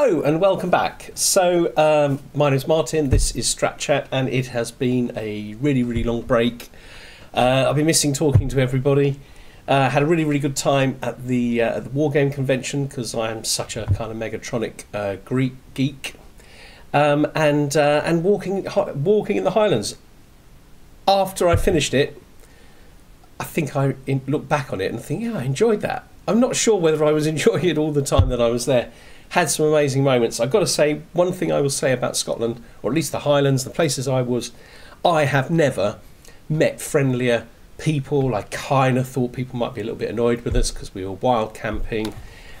Hello and welcome back. So my name's Martin, this is Strat Chat, and it has been a really long break. I've been missing talking to everybody. Had a really good time at the Wargame convention because I am such a kind of Megatronic Greek geek. And walking in the Highlands. After I finished it, I think I look back on it and think, yeah, I enjoyed that. I'm not sure whether I was enjoying it all the time that I was there. Had some amazing moments. I've got to say, one thing I will say about Scotland, or at least the Highlands, the places I was, I have never met friendlier people. I kind of thought people might be a little bit annoyed with us because we were wild camping.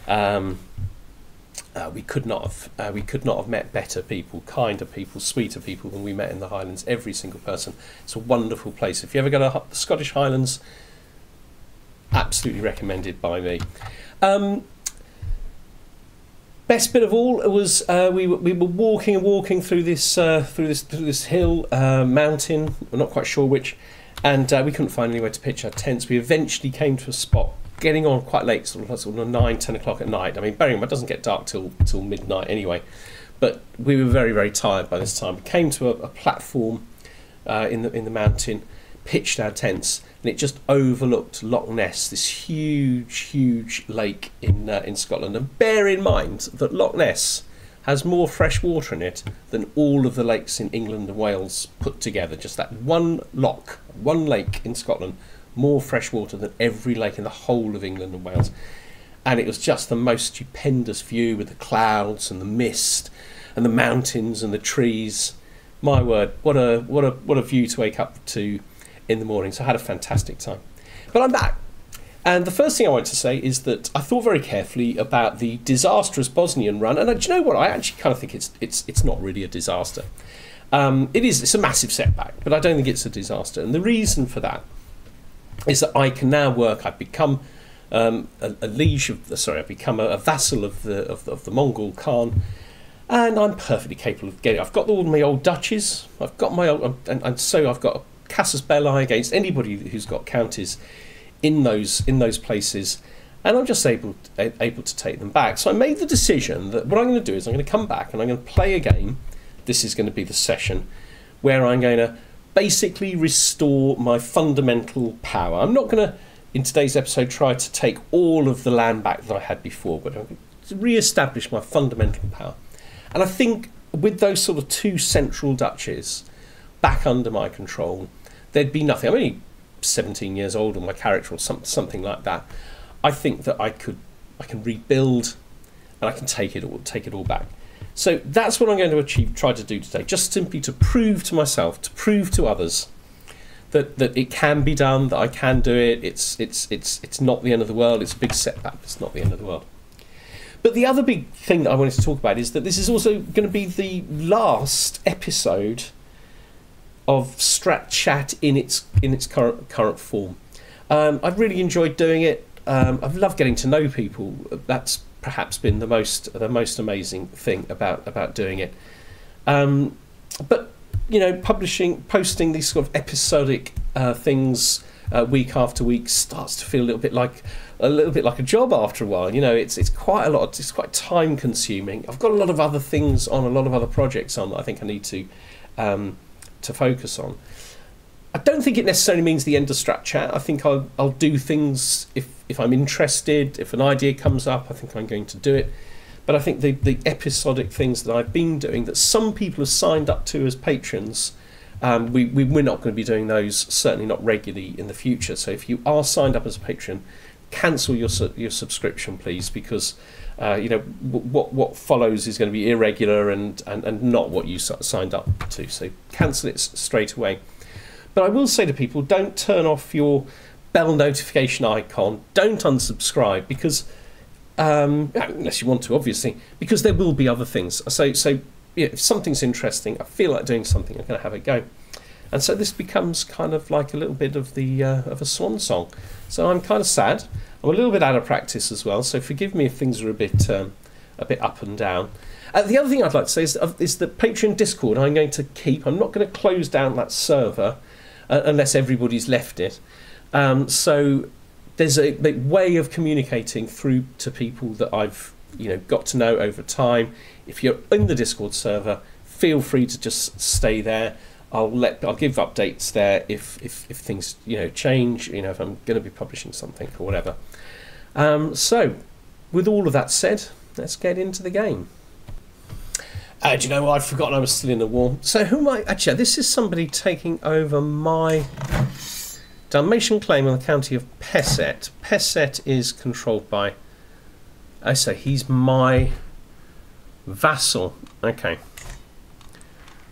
We could not have met better people, kinder people, sweeter people than we met in the Highlands. Every single person. It's a wonderful place. If you ever go to the Scottish Highlands, absolutely recommended by me. Best bit of all was we were walking through this hill mountain. We're not quite sure which, and we couldn't find anywhere to pitch our tents. We eventually came to a spot, getting on quite late, sort of 9, 10 o'clock at night. I mean, bearing in mind, it doesn't get dark till midnight anyway. But we were very tired by this time. We came to a platform in the mountain, pitched our tents, and it just overlooked Loch Ness, this huge lake in Scotland. And bear in mind that Loch Ness has more fresh water in it than all of the lakes in England and Wales put together. Just that one lake in Scotland, more fresh water than every lake in the whole of England and Wales. And it was just the most stupendous view with the clouds and the mist and the mountains and the trees. My word, what a view to wake up to in the morning. So I had a fantastic time. But I'm back. And the first thing I want to say is that I thought very carefully about the disastrous Bosnian run. And do you know what? I actually kind of think it's not really a disaster. It's a massive setback, but I don't think it's a disaster. And the reason for that is that I can now work. I've become I've become a vassal of the Mongol Khan, and I'm perfectly capable of getting. I've got all my old duchies. I've got my old, and so I've got a casus belli against anybody who's got counties in those places, and I'm just able to take them back. So I made the decision that what I'm going to do is I'm going to come back and I'm going to play a game. This is going to be the session where I'm going to basically restore my fundamental power. I'm not going to, in today's episode, try to take all of the land back that I had before, but I'm going to re-establish my fundamental power. And I think with those sort of two central duchies back under my control, there'd be nothing. I'm only 17 years old on my character or something like that. I think that I can rebuild and I can take it all back. So that's what I'm going to try to do today, just simply to prove to myself, to prove to others that it can be done, that I can do it. It's not the end of the world. It's a big setback. It's not the end of the world. But the other big thing that I wanted to talk about is that this is also going to be the last episode of Strat Chat in its current form. I've really enjoyed doing it. I've loved getting to know people. That's perhaps been the most amazing thing about doing it. But you know, posting these sort of episodic things week after week starts to feel a little bit like a job after a while. You know, it's quite a lot. It's quite time consuming. I've got a lot of other things on, a lot of other projects on that I think I need to focus on. I don't think it necessarily means the end of Strat Chat. I think I'll do things if I'm interested, if an idea comes up, I think I'm going to do it. But I think the episodic things that I've been doing, that some people have signed up to as patrons, we're not going to be doing those, certainly not regularly in the future. So if you are signed up as a patron, cancel your subscription, please, because you know what follows is going to be irregular and not what you signed up to. So cancel it straight away. But I will say to people, don't turn off your bell notification icon. Don't unsubscribe, because unless you want to, obviously, because there will be other things. So yeah, if something's interesting, I feel like doing something, I'm going to have a go. And so this becomes kind of like a little bit of a swan song. So I'm kind of sad. I'm a little bit out of practice as well. So forgive me if things are a bit up and down. The other thing I'd like to say is that Patreon Discord I'm going to keep. I'm not going to close down that server unless everybody's left it. So there's a way of communicating through to people that I've got to know over time. If you're in the Discord server, feel free to just stay there. I'll give updates there if things change. If I'm going to be publishing something or whatever. So, with all of that said, let's get into the game. Do you know what? I'd forgotten I was still in the war. So who am I? Actually, this is somebody taking over my Dalmatian claim on the county of Pesset. Pesset is controlled by... I say he's my vassal. Okay.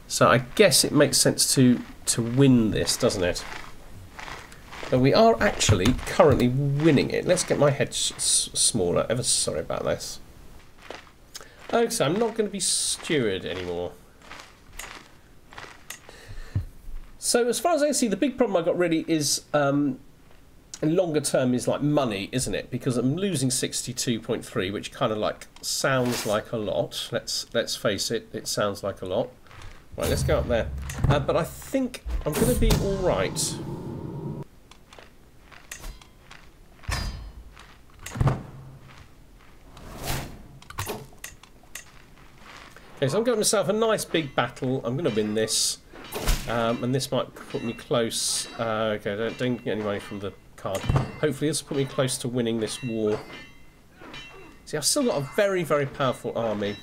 So I guess it makes sense to win this, doesn't it? But we are actually currently winning it. Let's get my head smaller. Ever sorry about this. Okay, so I'm not going to be steward anymore. So as far as I can see, the big problem I got really is, in longer term, is like money, isn't it? Because I'm losing 62.3, which kind of like sounds like a lot. Let's face it, it sounds like a lot. Right, let's go up there. But I think I'm going to be all right. Okay, so I'm giving myself a nice big battle. I'm going to win this, and this might put me close. Okay, don't get any money from the card. Hopefully, this will put me close to winning this war. See, I've still got a very, very powerful army,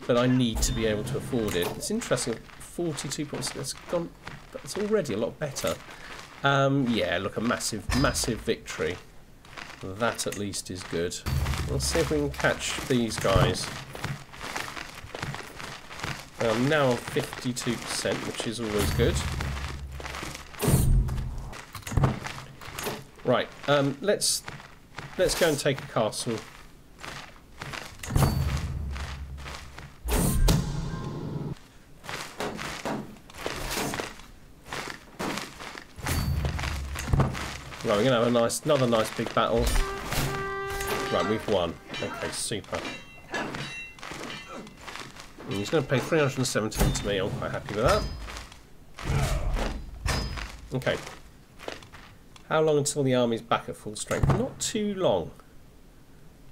but I need to be able to afford it. It's interesting. 42 points. That's gone. That's already a lot better. Yeah, look, a massive, massive victory. That at least is good. Let's see if we can catch these guys. I'm now on 52%, which is always good. Right, let's go and take a castle. Right, we're going to have another nice big battle. Right, we've won. Okay, super. And he's going to pay 317 to me. I'm quite happy with that. Okay. How long until the army's back at full strength? Not too long.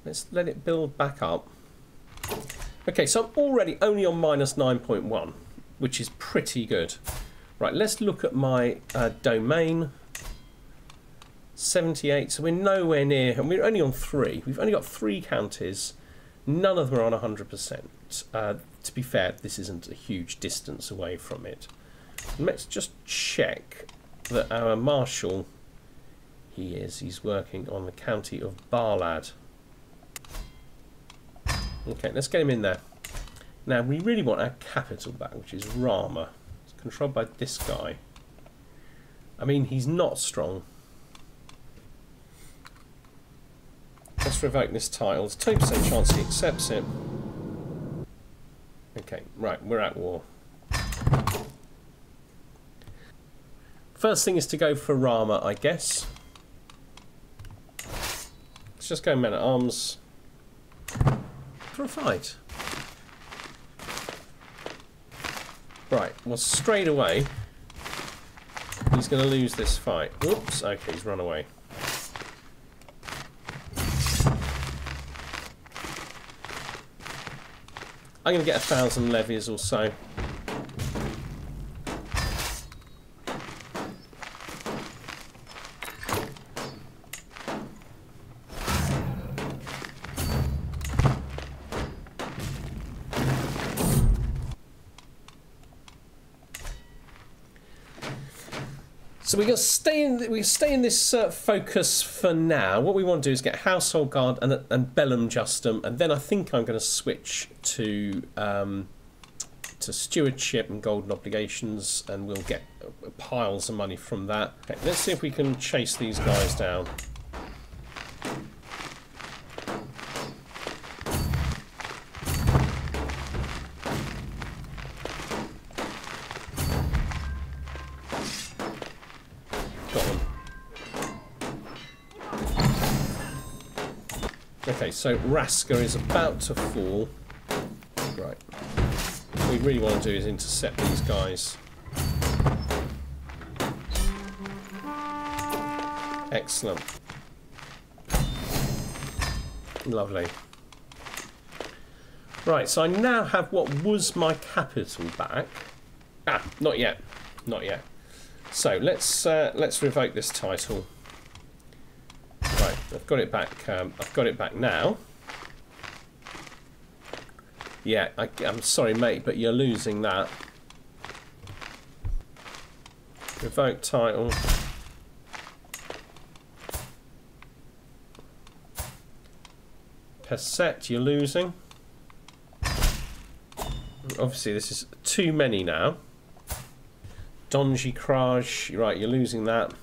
Let's let it build back up. Okay, so I'm already only on minus 9.1, which is pretty good. Right, let's look at my domain. 78, so we're nowhere near, and we're only on 3. We've only got 3 counties. None of them are on 100%. To be fair, this isn't a huge distance away from it. Let's just check that our marshal, he's working on the county of Barlad. Okay, let's get him in there. Now, we really want our capital back, which is Rama. It's controlled by this guy. I mean, he's not strong. Let's revoke this title. There's 2% chance he accepts it. Okay, right, we're at war. First thing is to go for Rama, I guess. Let's just go men at arms for a fight. Right, well, straight away, he's going to lose this fight. Oops, okay, he's run away. I'm going to get 1,000 levies or so. So we're going to stay in this focus for now. What we want to do is get Household Guard and Bellum Justum, and then I think I'm going to switch to Stewardship and Golden Obligations, and we'll get piles of money from that. Okay, let's see if we can chase these guys down. Okay, so Raska is about to fall. Right. What we really want to do is intercept these guys. Excellent. Lovely. Right, so I now have what was my capital back. Ah, not yet. Not yet. So let's revoke this title. Right, I've got it back. I've got it back now. Yeah, I'm sorry, mate, but you're losing that. Revoke title. Percent, you're losing. Obviously, this is too many now. Donji Kraj, right, you're losing that.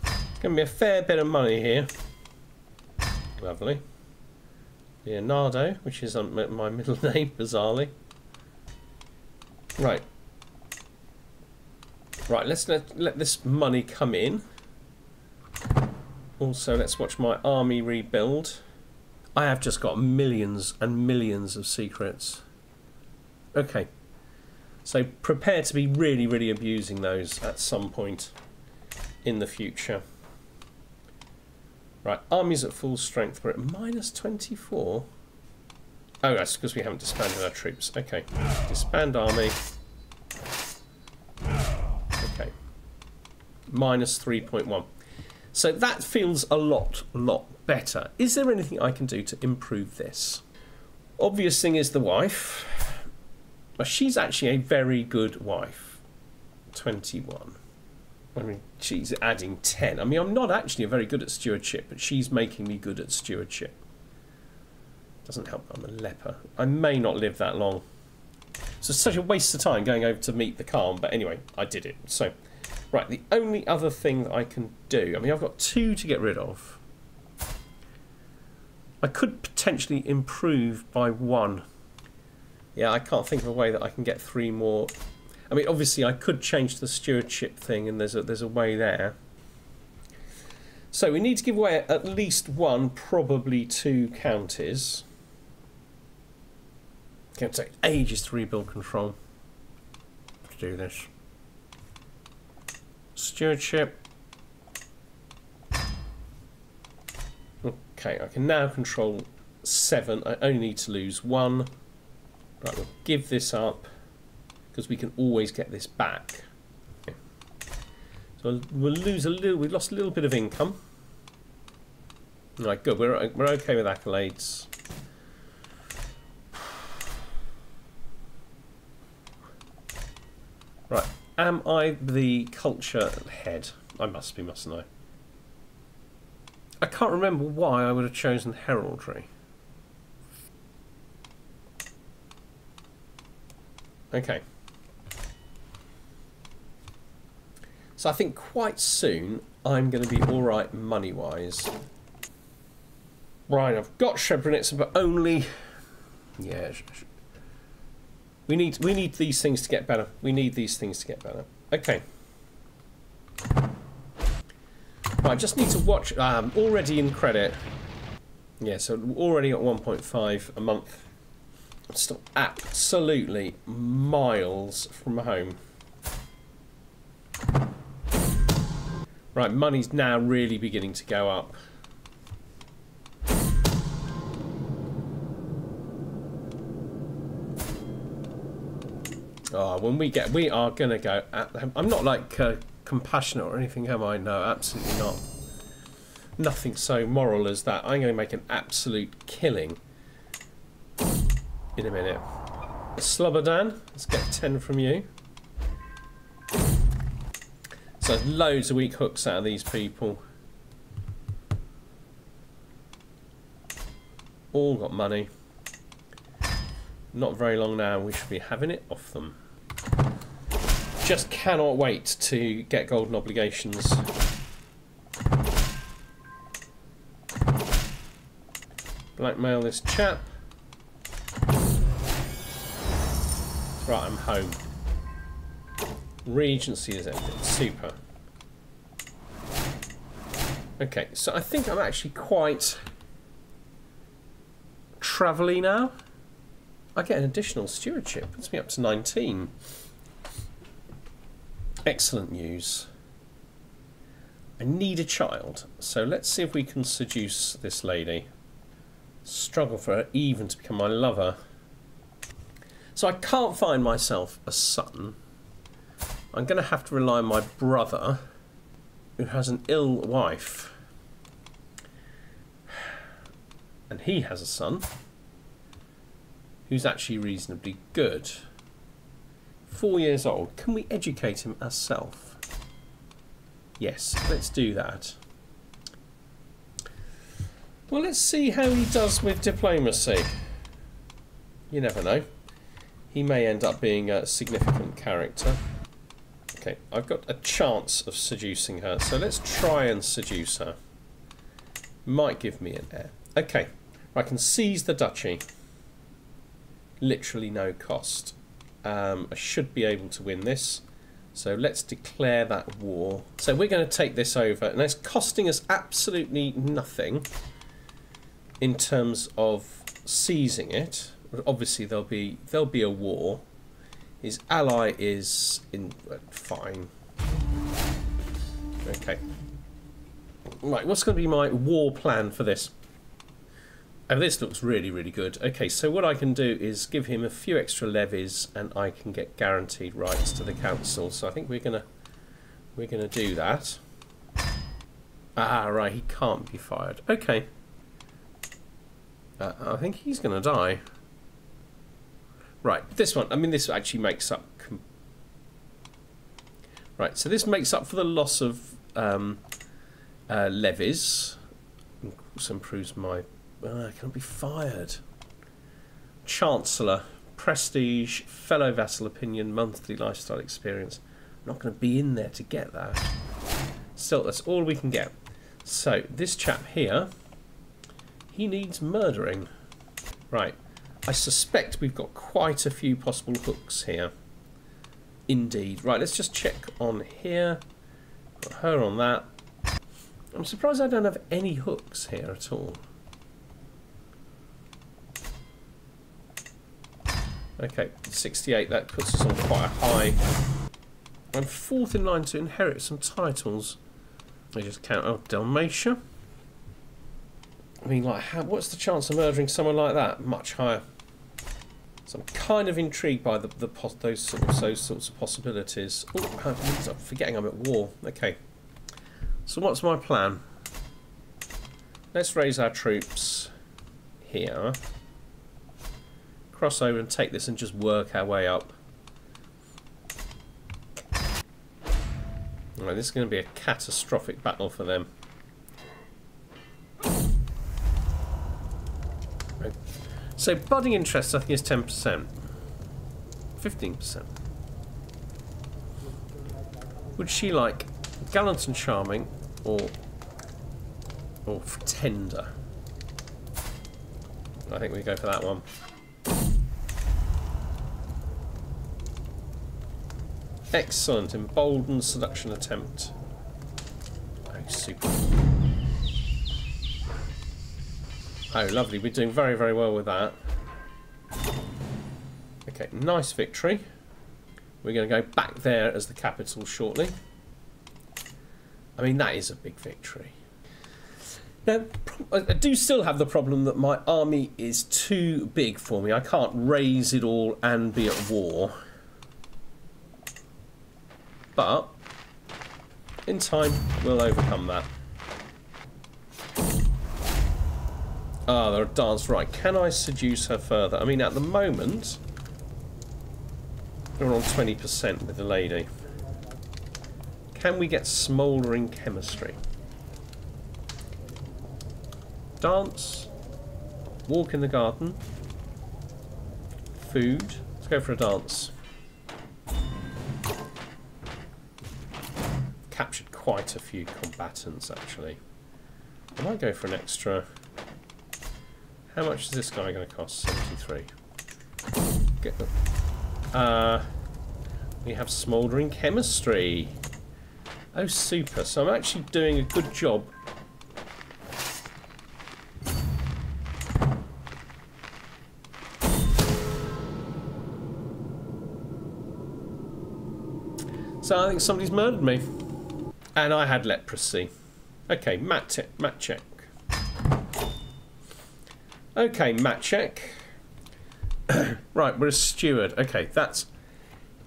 It's going to be a fair bit of money here. Lovely. Leonardo, which is my middle name, bizarrely. Right. Right, let's let this money come in. Also, let's watch my army rebuild. I have just got millions and millions of secrets. Okay. So prepare to be really, really abusing those at some point in the future. Right, armies at full strength. We're at -24. Oh, that's because we haven't disbanded our troops. Okay. Disband army. Okay. -3.1. So that feels a lot better. Is there anything I can do to improve this? Obvious thing is the wife. She's actually a very good wife. 21. I mean, she's adding 10. I mean, I'm not actually very good at stewardship, but she's making me good at stewardship. Doesn't help I'm a leper. I may not live that long. So it's such a waste of time going over to meet the Khan, but anyway, I did it. So, right, the only other thing that I can do, I mean, I've got 2 to get rid of. I could potentially improve by 1. Yeah, I can't think of a way that I can get 3 more. I mean, obviously, I could change the stewardship thing, and there's a way there. So we need to give away at least 1, probably 2 counties. It's going to take ages to rebuild control to do this. Stewardship. Okay, I can now control 7. I only need to lose 1. Right, we'll give this up because we can always get this back. Okay. So we'll lose a little. We've lost a little bit of income. Right, good. We're okay with accolades. Right, am I the culture head? I must be, mustn't I? I can't remember why I would have chosen heraldry. Okay. So I think quite soon I'm going to be alright money-wise. Right, I've got Srebrenica, but only... Yeah. We need these things to get better. We need these things to get better. Okay. Right, I just need to watch... already in credit. Yeah, so already at 1.5 a month. Still absolutely miles from home. Right, money's now really beginning to go up. Oh, when we are gonna go. I'm not like compassionate or anything, am I? No, absolutely not. Nothing so moral as that. I'm going to make an absolute killing in a minute. Slobodan, let's get 10 from you. So loads of weak hooks out of these people. All got money. Not very long now, we should be having it off them. Just cannot wait to get golden obligations. Blackmail this chap. Right, I'm home. Regency is ended. Super. Okay, so I think I'm actually quite travel-y now. I get an additional stewardship. Puts me up to 19. Excellent news. I need a child. So let's see if we can seduce this lady. Struggle for her even to become my lover. So I can't find myself a son. I'm going to have to rely on my brother, who has an ill wife. And he has a son, who's actually reasonably good. 4 years old. Can we educate him ourselves? Yes, let's do that. Well, let's see how he does with diplomacy. You never know. He may end up being a significant character. Okay, I've got a chance of seducing her, so let's try and seduce her. Might give me an heir. Okay, I can seize the duchy. Literally no cost. I should be able to win this. So let's declare that war. So we're going to take this over, and it's costing us absolutely nothing in terms of seizing it. Obviously there'll be a war. His ally is in fine. Okay. Right, what's going to be my war plan for this? Oh, this looks really, really good. Okay, so what I can do is give him a few extra levies, and I can get guaranteed rights to the council. So I think we're gonna do that. Ah, right, he can't be fired. Okay. I think he's gonna die. Right, this one. I mean, this actually makes up. Right, so this makes up for the loss of levies. Also improves my. I can't be fired. Chancellor, prestige, fellow vassal opinion, monthly lifestyle experience. I'm not going to be in there to get that. Still, that's all we can get. So this chap here, he needs murdering. Right. I suspect we've got quite a few possible hooks here. Indeed. Right, let's just check on here. Got her on that. I'm surprised I don't have any hooks here at all. Okay, 68, that puts us on quite a high. I'm fourth in line to inherit some titles. I just count. Oh, Dalmatia. I mean, like, what's the chance of murdering someone like that? Much higher. So I'm kind of intrigued by those sorts of possibilities. Oh, I'm forgetting I'm at war. Okay. So what's my plan? Let's raise our troops here. Cross over and take this and just work our way up. Right, this is going to be a catastrophic battle for them. Right. So budding interest, I think, is 10%. 15%. Would she like gallant and charming or tender? I think we go for that one. Excellent. Emboldened seduction attempt. Oh, super. Oh, lovely. We're doing very, very well with that. Okay, nice victory. We're going to go back there as the capital shortly. I mean, that is a big victory. Now, I do still have the problem that my army is too big for me. I can't raise it all and be at war. But in time, we'll overcome that. Ah, they're danced right. Can I seduce her further? I mean, at the moment, we're on 20% with the lady. Can we get smouldering chemistry? Dance. Walk in the garden. Food. Let's go for a dance. Captured quite a few combatants, actually. I might go for an extra. How much is this guy going to cost? 73. Get the. We have smouldering chemistry. Oh, super. So I'm actually doing a good job. So I think somebody's murdered me. And I had leprosy. Okay, mat check. Okay, mat check. Right, we're a steward. Okay, that's...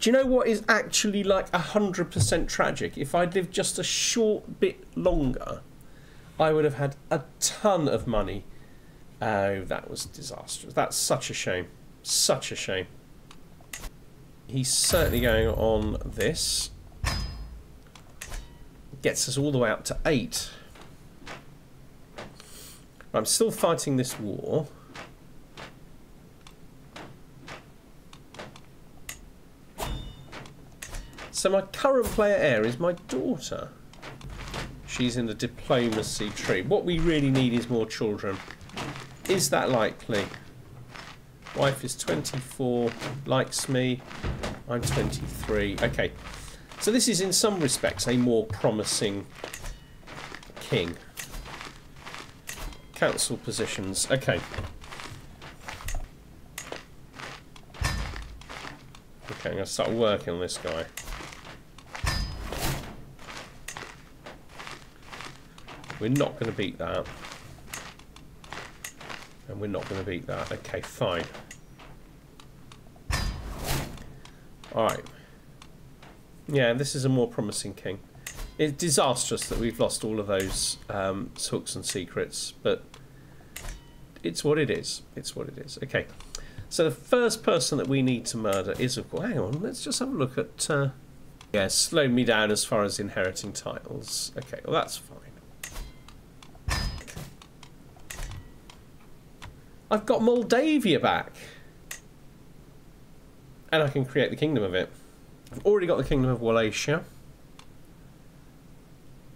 Do you know what is actually like 100% tragic? If I'd lived just a short bit longer, I would have had a ton of money. Oh, that was disastrous. That's such a shame. Such a shame. He's certainly going on this. Gets us all the way up to 8. I'm still fighting this war. So my current player heir is my daughter. She's in the diplomacy tree. What we really need is more children. Is that likely? Wife is 24, likes me. I'm 23. Okay. So this is in some respects a more promising king. Council positions. Okay. Okay, I'm going to start working on this guy. We're not going to beat that. And we're not going to beat that. Okay, fine. Alright. Yeah, this is a more promising king. It's disastrous that we've lost all of those hooks and secrets, but it's what it is. It's what it is. Okay. So the first person that we need to murder is, of course... Hang on, let's just have a look at... yeah, slow me down as far as inheriting titles. Okay, well that's fine. I've got Moldavia back. And I can create the kingdom of it. I've already got the kingdom of Wallachia.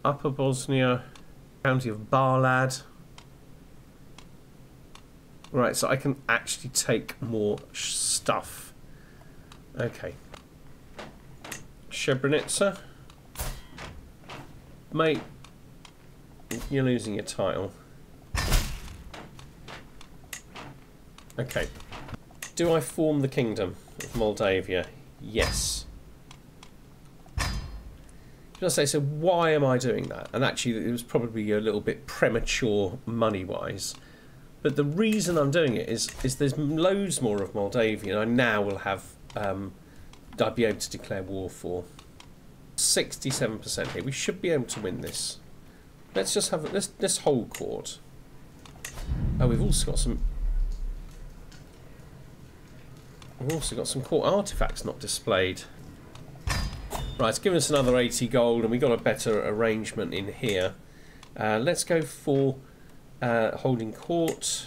Upper Bosnia. County of Barlad. Right, so I can actually take more stuff. Okay. Srebrenica. Mate, you're losing your title. Okay. Do I form the kingdom of Moldavia? Yes. Should I say, so why am I doing that? And actually it was probably a little bit premature money-wise. But the reason I'm doing it is there's loads more of Moldavia, and I now will have I'd be able to declare war for. 67% here. We should be able to win this. Let's just have let's hold court. Oh, we've also got some court artifacts not displayed. Right, it's given us another 80 gold, and we got a better arrangement in here. Let's go for holding court.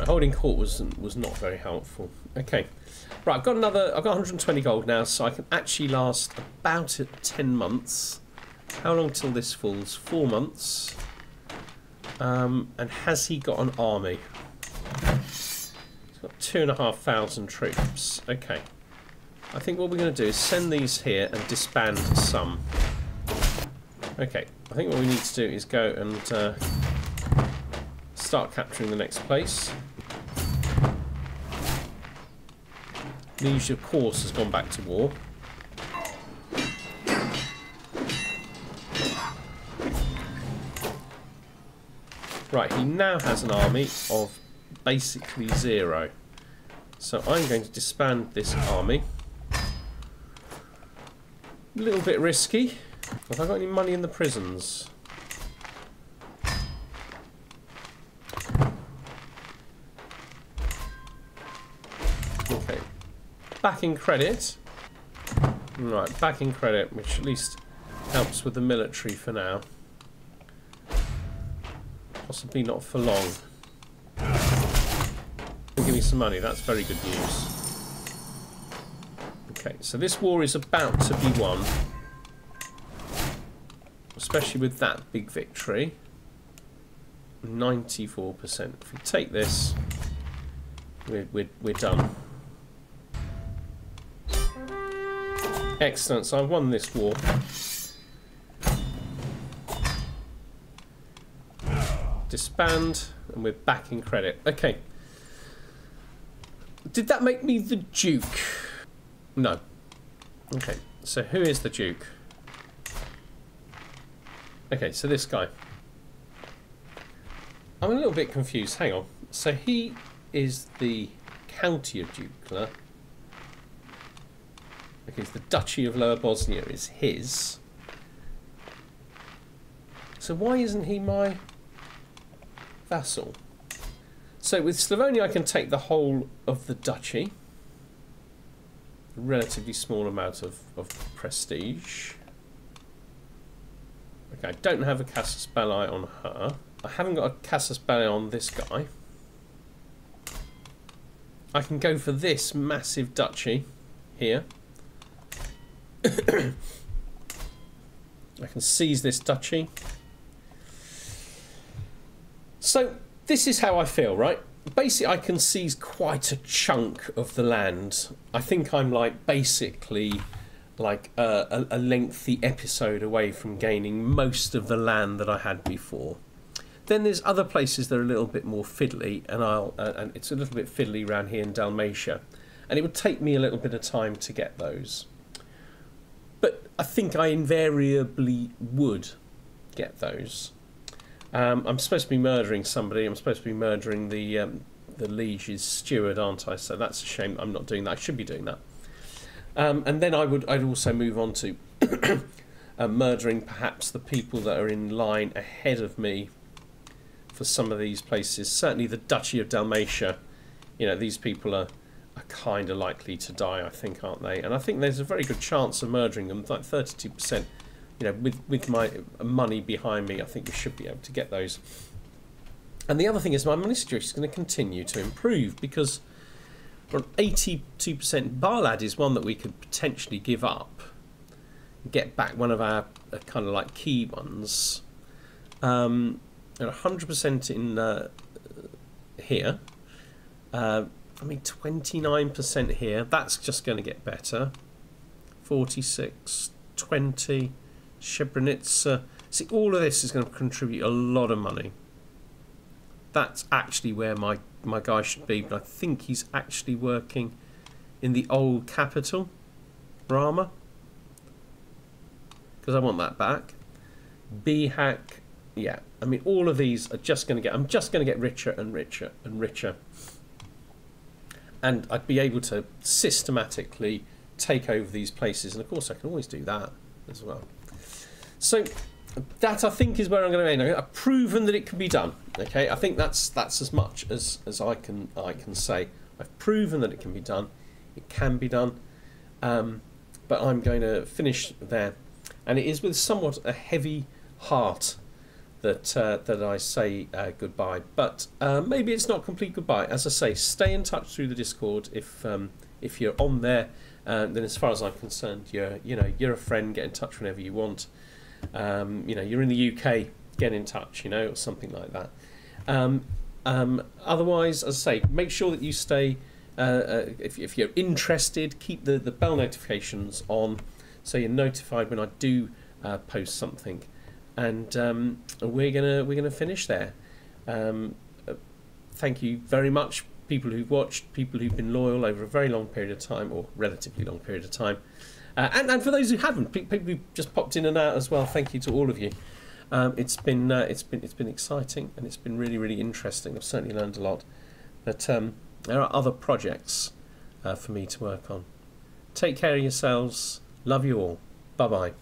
Holding court was not very helpful. Okay, right. I've got 120 gold now, so I can actually last about 10 months. How long till this falls? 4 months. And has he got an army? He's got 2,500 troops. Okay. I think what we're going to do is send these here and disband some. Okay. I think what we need to do is go and start capturing the next place. Liege, of course, has gone back to war. Right, he now has an army of basically 0. So I'm going to disband this army. A little bit risky. Have I got any money in the prisons? Okay. Backing credit. Right, backing credit, which at least helps with the military for now. Possibly not for long. Give me some money, that's very good news. Okay, so this war is about to be won. Especially with that big victory. 94%. If we take this, we're done. Excellent, so I've won this war. Disband, and we're back in credit. Okay. Did that make me the Duke? No. Okay. So who is the Duke? Okay, so this guy. I'm a little bit confused. Hang on. So he is the County of Dukla. Okay, the Duchy of Lower Bosnia is his. So why isn't he my vassal? So with Slavonia I can take the whole of the duchy. A relatively small amount of prestige. Okay, I don't have a casus belli on her. I haven't got a casus belli on this guy. I can go for this massive duchy here. I can seize this duchy. So this is how I feel, right? Basically, I can seize quite a chunk of the land. I think I'm like basically like a lengthy episode away from gaining most of the land that I had before. Then there's other places that are a little bit more fiddly, and it's a little bit fiddly around here in Dalmatia, and it would take me a little bit of time to get those. But I think I invariably would get those. I'm supposed to be murdering somebody. I'm supposed to be murdering the liege's steward, aren't I? So that's a shame I'm not doing that. I should be doing that. And then I'd also move on to murdering perhaps the people that are in line ahead of me for some of these places. Certainly the Duchy of Dalmatia. You know, these people are kind of likely to die, I think, aren't they? And I think there's a very good chance of murdering them, like 32%. You know, with my money behind me, I think we should be able to get those. And the other thing is my money situation is going to continue to improve, because for 82%, Barlad is one that we could potentially give up, get back one of our kind of like key ones. And 100% in here. I mean, 29% here. That's just going to get better. 46, 20. Srebrenica. See, all of this is going to contribute a lot of money. That's actually where my guy should be, but I think he's actually working in the old capital, Rama, because I want that back. Bihak, yeah. I mean, all of these are just going to get. I'm just going to get richer and richer and richer, and I'd be able to systematically take over these places. And of course, I can always do that as well. So that, I think, is where I'm going to end. I've proven that it can be done. Okay, I think that's as much as I can say. I've proven that it can be done. It can be done. But I'm going to finish there, and it is with somewhat a heavy heart that I say goodbye. But maybe it's not complete goodbye. As I say, stay in touch through the Discord if you're on there. Then, as far as I'm concerned, you're a friend. Get in touch whenever you want. You're in the UK, get in touch, or something like that. Otherwise, as I say, make sure that you stay, if you're interested, keep the bell notifications on so you're notified when I do post something. And we're gonna finish there. Thank you very much, people who've watched, people who've been loyal over a very long period of time, or relatively long period of time. And for those who haven't, people who just popped in and out as well, thank you to all of you. It's been exciting, and it's been really, really interesting. I've certainly learned a lot. But there are other projects for me to work on. Take care of yourselves. Love you all. Bye bye.